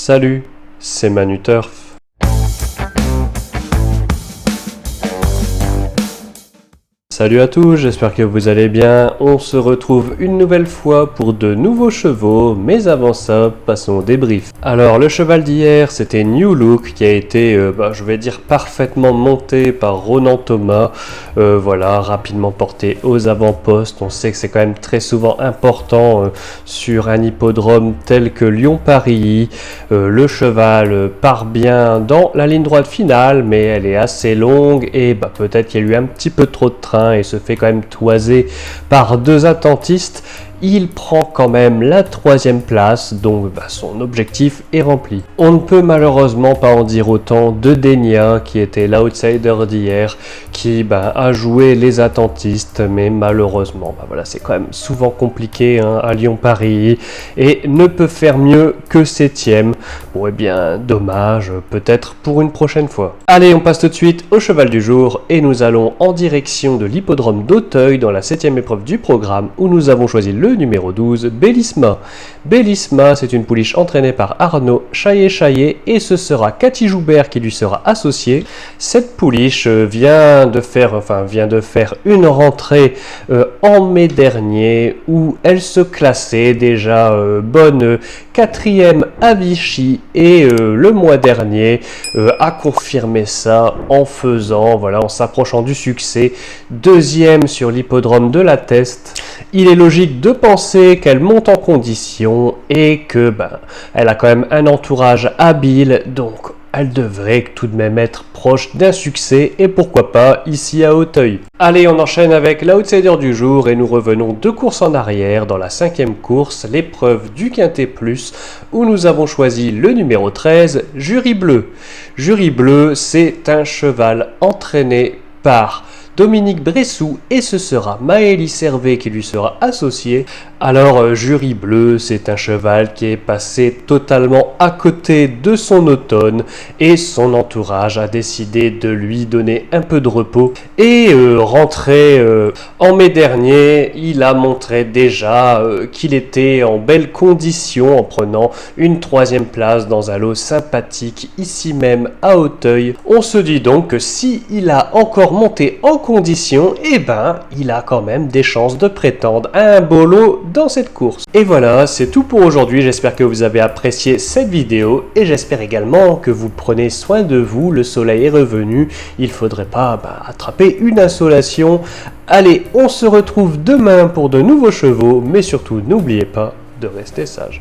Salut, c'est Manu Turf. Salut à tous, j'espère que vous allez bien. On se retrouve une nouvelle fois pour de nouveaux chevaux, mais avant ça, passons au débrief. Alors, le cheval d'hier, c'était New Look, qui a été, je vais dire, parfaitement monté par Ronan Thomas. Voilà, rapidement porté aux avant-postes. On sait que c'est quand même très souvent important sur un hippodrome tel que Lyon-Paris. Le cheval part bien dans la ligne droite finale, mais elle est assez longue et peut-être qu'il y a eu un petit peu trop de train et se fait quand même toiser par deux attentistes. Il prend quand même la 3e place, donc son objectif est rempli. On ne peut malheureusement pas en dire autant de Denia, qui était l'outsider d'hier, qui a joué les attentistes, mais malheureusement, c'est quand même souvent compliqué à Lyon-Paris, et ne peut faire mieux que 7e. Bon, dommage, peut-être pour une prochaine fois. Allez, on passe tout de suite au cheval du jour, et nous allons en direction de l'hippodrome d'Auteuil, dans la 7e épreuve du programme, où nous avons choisi le numéro 12, Bellisma. Bellisma, c'est une pouliche entraînée par Arnaud Chaillet et ce sera Cathy Joubert qui lui sera associée. Cette pouliche vient de faire une rentrée en mai dernier où elle se classait déjà bonne 4e à Vichy et le mois dernier a confirmé ça en s'approchant du succès, 2e sur l'hippodrome de la Teste. Il est logique de penser qu'elle monte en condition et que elle a quand même un entourage habile, donc elle devrait tout de même être proche d'un succès et pourquoi pas ici à Auteuil. Allez, on enchaîne avec l'outsider du jour et nous revenons 2 courses en arrière dans la 5e course, l'épreuve du Quintet Plus, où nous avons choisi le numéro 13, Jury Bleu. Jury Bleu, c'est un cheval entraîné par Dominique Bressou et ce sera Maëlys Hervé qui lui sera associé. Alors, Jury Bleu, c'est un cheval qui est passé totalement à côté de son automne et son entourage a décidé de lui donner un peu de repos. Et rentré en mai dernier, il a montré déjà qu'il était en belle condition en prenant une 3e place dans un lot sympathique ici même à Auteuil. On se dit donc que si il a encore monté en condition, il a quand même des chances de prétendre à un beau lot dans cette course. Et voilà, c'est tout pour aujourd'hui. J'espère que vous avez apprécié cette vidéo et j'espère également que vous prenez soin de vous. Le soleil est revenu, il faudrait pas attraper une insolation. Allez, on se retrouve demain pour de nouveaux chevaux, mais surtout n'oubliez pas de rester sage.